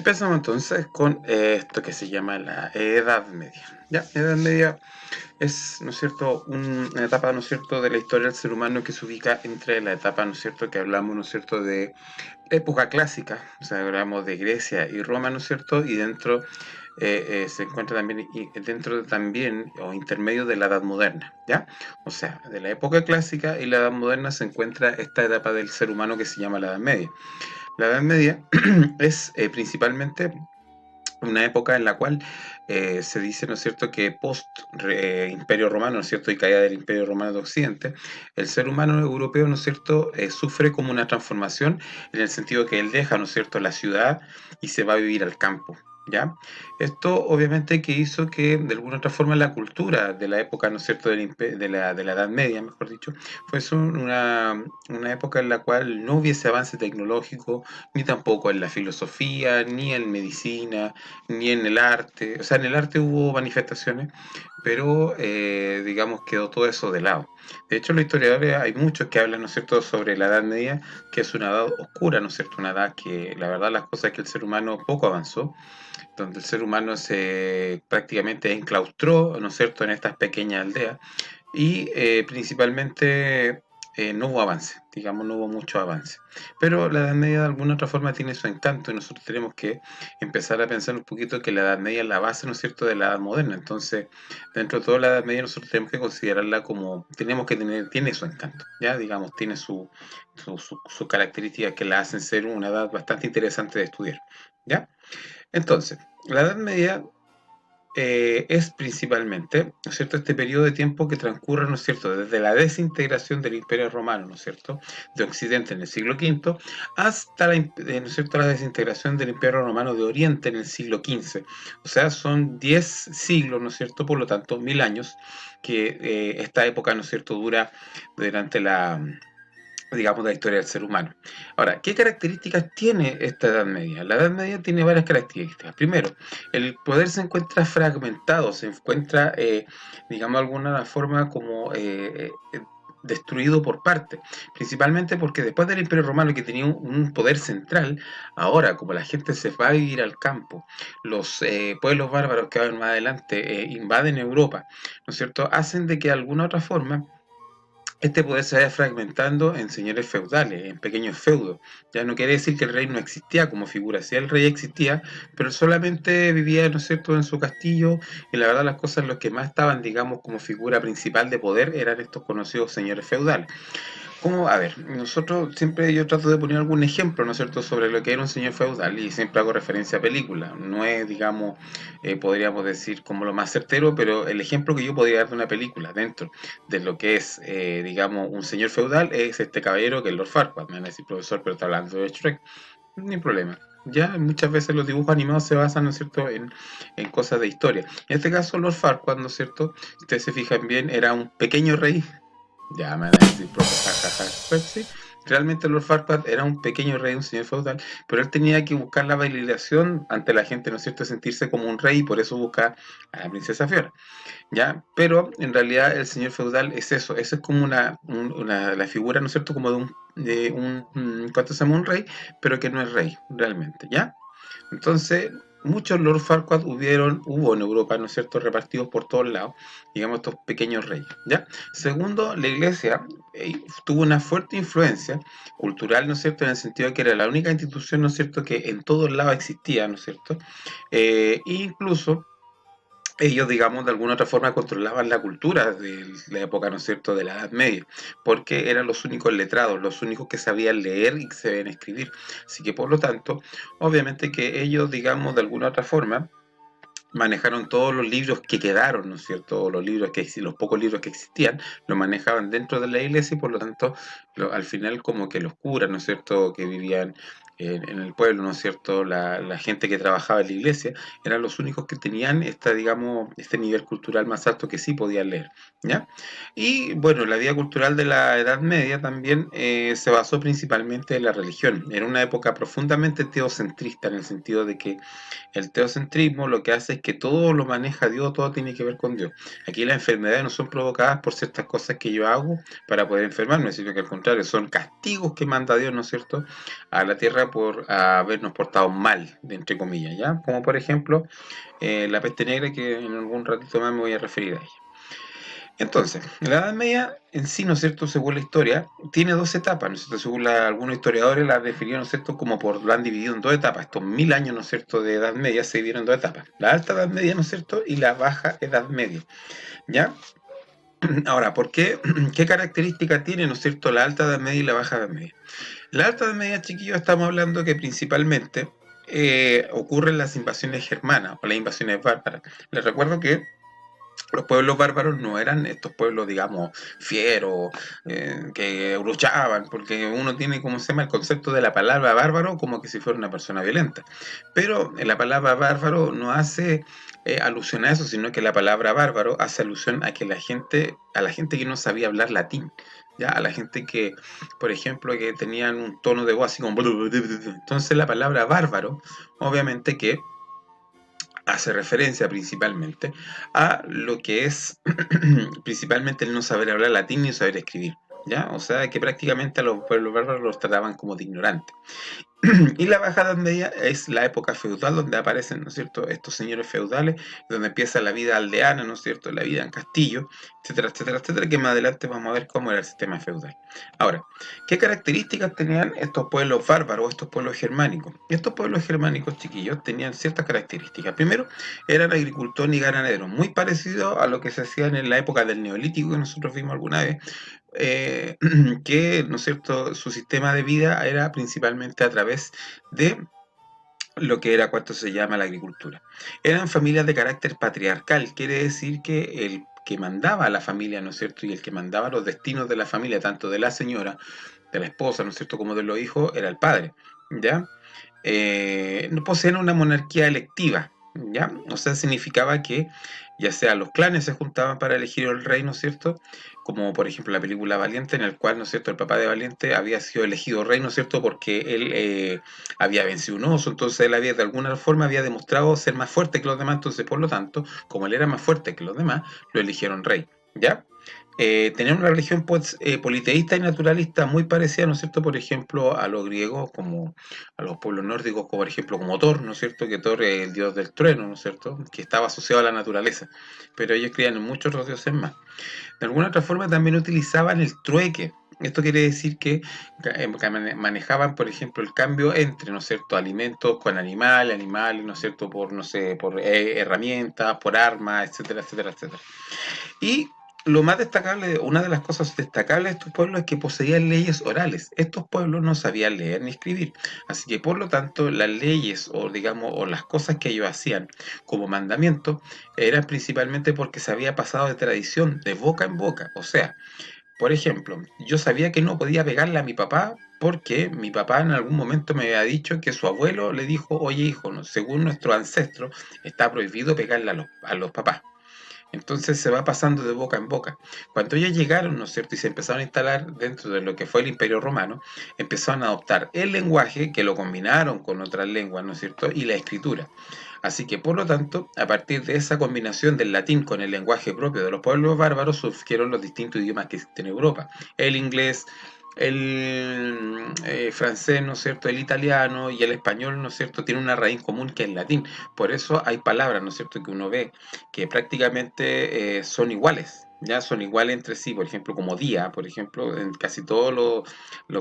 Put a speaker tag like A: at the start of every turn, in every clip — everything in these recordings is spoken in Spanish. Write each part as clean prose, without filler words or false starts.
A: Empezamos entonces con esto que se llama la Edad Media. Ya, Edad Media es, ¿no es cierto?, una etapa, ¿no es cierto?, de la historia del ser humano que se ubica entre la etapa, ¿no es cierto?, que hablamos, ¿no es cierto?, de época clásica, o sea, hablamos de Grecia y Roma, ¿no es cierto?, y dentro se encuentra también, también, o intermedio de la Edad Moderna, ¿ya? O sea, de la época clásica y la Edad Moderna se encuentra esta etapa del ser humano que se llama la Edad Media. La Edad Media es principalmente una época en la cual se dice, ¿no es cierto?, que post Imperio Romano, ¿no es cierto?, y caída del Imperio Romano de Occidente, el ser humano europeo, ¿no es cierto?, sufre como una transformación en el sentido que él deja, ¿no es cierto?, la ciudad y se va a vivir al campo. ¿Ya? Esto obviamente que hizo que de alguna otra forma la cultura de la época, ¿no es cierto?, de la Edad Media, mejor dicho, fuese una época en la cual no hubiese avance tecnológico, ni tampoco en la filosofía, ni en medicina, ni en el arte. O sea, en el arte hubo manifestaciones, pero digamos quedó todo eso de lado. De hecho, los historiadores hay muchos que hablan, ¿no es cierto?, sobre la Edad Media, que es una edad oscura, ¿no es cierto?, una edad que la verdad las cosas es que el ser humano poco avanzó, donde el ser humano se prácticamente enclaustró, ¿no es cierto?, en estas pequeñas aldeas y principalmente no hubo avance, digamos, no hubo mucho avance. Pero la Edad Media de alguna otra forma tiene su encanto y nosotros tenemos que empezar a pensar un poquito que la Edad Media es la base, ¿no es cierto?, de la Edad Moderna. Entonces, dentro de toda la Edad Media nosotros tenemos que considerarla como, tenemos que tener, tiene su encanto, ¿ya? Digamos, tiene su características que la hacen ser una edad bastante interesante de estudiar, ¿ya? Entonces, la Edad Media es principalmente, ¿no es cierto?, este periodo de tiempo que transcurre, ¿no es cierto?, desde la desintegración del Imperio Romano, ¿no es cierto?, de Occidente en el siglo V, hasta ¿no es cierto?, la desintegración del Imperio Romano de Oriente en el siglo XV. O sea, son 10 siglos, ¿no es cierto?, por lo tanto, 1000 años, que esta época, ¿no es cierto?, dura durante digamos, de la historia del ser humano. Ahora, ¿qué características tiene esta Edad Media? La Edad Media tiene varias características. Primero, el poder se encuentra fragmentado, se encuentra, digamos, de alguna forma como destruido por partes, principalmente porque después del Imperio Romano, que tenía un poder central, ahora como la gente se va a vivir al campo, los pueblos bárbaros que van más adelante invaden Europa, ¿no es cierto?, hacen de que de alguna otra forma este poder se vaya fragmentando en señores feudales, en pequeños feudos. Ya no quiere decir que el rey no existía como figura, sí el rey existía, pero solamente vivía, ¿no es cierto?, en su castillo, y la verdad las cosas los que más estaban, digamos, como figura principal de poder eran estos conocidos señores feudales. Como, a ver, nosotros siempre yo trato de poner algún ejemplo, ¿no es cierto?, sobre lo que era un señor feudal y siempre hago referencia a películas. No es, digamos, podríamos decir como lo más certero, pero el ejemplo que yo podría dar de una película dentro de lo que es, digamos, un señor feudal es este caballero que es Lord Farquaad. Me van a decir, profesor, pero está hablando de Shrek. Ni problema. Ya muchas veces los dibujos animados se basan, ¿no es cierto?, en cosas de historia. En este caso, Lord Farquaad, ¿no es cierto?, si ustedes se fijan bien, era un pequeño rey. Ya me van a decir, profe, jajaja. Pues sí, realmente Lord Farquaad era un pequeño rey, un señor feudal, pero él tenía que buscar la validación ante la gente, ¿no es cierto?, sentirse como un rey y por eso busca a la princesa Fiora. ¿Ya? Pero en realidad el señor feudal es eso es como la figura, ¿no es cierto?, como ¿cuánto se llama? Un rey, pero que no es rey, realmente, ¿ya? Entonces, muchos Lord Farquaad hubo en Europa, ¿no es cierto?, repartidos por todos lados, digamos, estos pequeños reyes, ¿ya? Segundo, la iglesia tuvo una fuerte influencia cultural, ¿no es cierto?, en el sentido de que era la única institución, ¿no es cierto?, que en todos lados existía, ¿no es cierto?, incluso ellos, digamos, de alguna otra forma controlaban la cultura de la época, ¿no es cierto?, de la Edad Media, porque eran los únicos letrados, los únicos que sabían leer y que sabían escribir. Así que, por lo tanto, obviamente que ellos, digamos, de alguna otra forma, manejaron todos los libros que quedaron, ¿no es cierto? Los pocos libros que existían, los manejaban dentro de la iglesia y por lo tanto, al final como que los curas, ¿no es cierto?, que vivían en el pueblo, ¿no es cierto?, la gente que trabajaba en la iglesia, eran los únicos que tenían digamos, este nivel cultural más alto que sí podían leer, ¿ya? Y bueno, la vida cultural de la Edad Media también se basó principalmente en la religión. Era una época profundamente teocentrista en el sentido de que el teocentrismo lo que hace es que todo lo maneja Dios, todo tiene que ver con Dios. Aquí las enfermedades no son provocadas por ciertas cosas que yo hago para poder enfermarme, sino que al contrario, son castigos que manda Dios, ¿no es cierto?, a la tierra Media por habernos portado mal, de entre comillas, ¿ya? Como por ejemplo la peste negra, que en algún ratito más me voy a referir a ella. Entonces, la Edad Media en sí, ¿no es cierto?, según la historia, tiene dos etapas, ¿no es cierto? Según algunos historiadores la definieron, ¿no es cierto?, como la han dividido en dos etapas. Estos 1000 años, ¿no es cierto?, de Edad Media se dividieron en dos etapas. La Alta Edad Media, ¿no es cierto?, y la Baja Edad Media, ¿ya? Ahora, ¿por qué? ¿Qué características tiene, ¿no es cierto?, la Alta Edad Media y la Baja Edad Media? La Alta Edad Media, chiquillos, estamos hablando que principalmente ocurren las invasiones germanas o las invasiones bárbaras. Les recuerdo que los pueblos bárbaros no eran estos pueblos, digamos, fieros, que luchaban, porque uno tiene, como se llama, el concepto de la palabra bárbaro como que si fuera una persona violenta. Pero la palabra bárbaro no hace alusión a eso, sino que la palabra bárbaro hace alusión a que a la gente que no sabía hablar latín, ya, a la gente que, por ejemplo, que tenían un tono de voz así como... Entonces la palabra bárbaro, obviamente que hace referencia principalmente a lo que es principalmente el no saber hablar latín ni saber escribir, ¿ya? O sea, que prácticamente a los pueblos bárbaros los trataban como de ignorantes. Y la Baja Edad Media es la época feudal donde aparecen, ¿no es cierto?, estos señores feudales, donde empieza la vida aldeana, ¿no es cierto?, la vida en castillo, etcétera, etcétera, etcétera, que más adelante vamos a ver cómo era el sistema feudal. Ahora, ¿qué características tenían estos pueblos bárbaros, estos pueblos germánicos? Estos pueblos germánicos, chiquillos, tenían ciertas características. Primero, eran agricultores y ganaderos, muy parecido a lo que se hacía en la época del Neolítico que nosotros vimos alguna vez, eh, que, ¿no es cierto?, su sistema de vida era principalmente a través de lo que era cuanto se llama la agricultura. Eran familias de carácter patriarcal, quiere decir que el que mandaba a la familia, ¿no es cierto?, y el que mandaba los destinos de la familia, tanto de la señora, de la esposa, ¿no es cierto?, como de los hijos, era el padre, ¿ya? No poseían una monarquía electiva, ¿ya? O sea, significaba que ya sea los clanes se juntaban para elegir el rey, ¿no es cierto? Como por ejemplo la película Valiente, en el cual, ¿no es cierto?, el papá de Valiente había sido elegido rey, ¿no es cierto?, porque él había vencido un oso, entonces él había de alguna forma había demostrado ser más fuerte que los demás, entonces por lo tanto, como él era más fuerte que los demás, lo eligieron rey, ¿ya? Tenían una religión pues, politeísta y naturalista muy parecida, ¿no es cierto?, por ejemplo, a los griegos, como a los pueblos nórdicos, como por ejemplo como Thor, ¿no es cierto?, que Thor es el dios del trueno, ¿no es cierto?, que estaba asociado a la naturaleza, pero ellos creían en muchos otros dioses más. De alguna otra forma también utilizaban el trueque. Esto quiere decir que manejaban, por ejemplo, el cambio entre, ¿no es cierto?, alimentos con animales, ¿no es cierto?, por, no sé, por herramientas, por armas, etcétera, etcétera, etcétera. Y lo más destacable, una de las cosas destacables de estos pueblos es que poseían leyes orales. Estos pueblos no sabían leer ni escribir, así que por lo tanto las leyes o digamos o las cosas que ellos hacían como mandamiento eran principalmente porque se había pasado de tradición de boca en boca. O sea, por ejemplo, yo sabía que no podía pegarle a mi papá porque mi papá en algún momento me había dicho que su abuelo le dijo, oye hijo, según nuestro ancestro está prohibido pegarle a los papás. Entonces se va pasando de boca en boca. Cuando ellos llegaron, ¿no es cierto?, y se empezaron a instalar dentro de lo que fue el Imperio Romano, empezaron a adoptar el lenguaje, que lo combinaron con otras lenguas, ¿no es cierto?, y la escritura. Así que, por lo tanto, a partir de esa combinación del latín con el lenguaje propio de los pueblos bárbaros, surgieron los distintos idiomas que existen en Europa. El inglés, el francés, ¿no es cierto?, el italiano y el español, ¿no es cierto?, tienen una raíz común que es el latín. Por eso hay palabras, ¿no es cierto?, que uno ve que prácticamente son iguales, ya son iguales entre sí, por ejemplo, como día, por ejemplo, en casi todos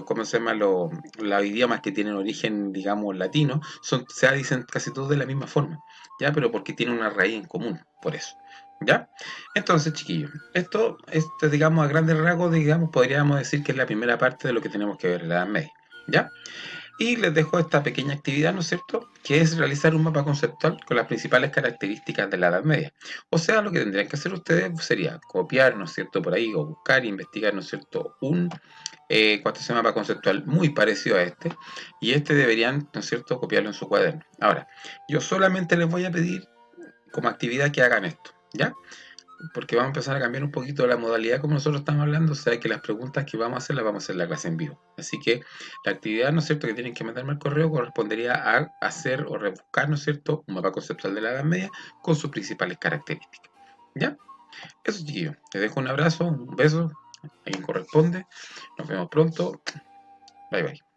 A: ¿cómo se llama? Los idiomas que tienen origen, digamos, latino, se dicen casi todos de la misma forma, ya, pero porque tienen una raíz en común, por eso. ¿Ya? Entonces, chiquillos, esto, digamos, a grandes rasgos, digamos, podríamos decir que es la primera parte de lo que tenemos que ver en la Edad Media, ¿ya? Y les dejo esta pequeña actividad, ¿no es cierto?, que es realizar un mapa conceptual con las principales características de la Edad Media. O sea, lo que tendrían que hacer ustedes sería copiar, ¿no es cierto?, por ahí, o buscar e investigar, ¿no es cierto?, ¿cuánto se mapa conceptual muy parecido a este, y este deberían, ¿no es cierto?, copiarlo en su cuaderno. Ahora, yo solamente les voy a pedir como actividad que hagan esto, ¿ya? Porque vamos a empezar a cambiar un poquito la modalidad como nosotros estamos hablando, o sea que las preguntas que vamos a hacer las vamos a hacer en la clase en vivo. Así que la actividad, ¿no es cierto?, que tienen que mandarme al correo correspondería a hacer o rebuscar, ¿no es cierto?, un mapa conceptual de la Edad Media con sus principales características. ¿Ya? Eso, chiquillos. Les dejo un abrazo, un beso, a quien corresponde. Nos vemos pronto. Bye, bye.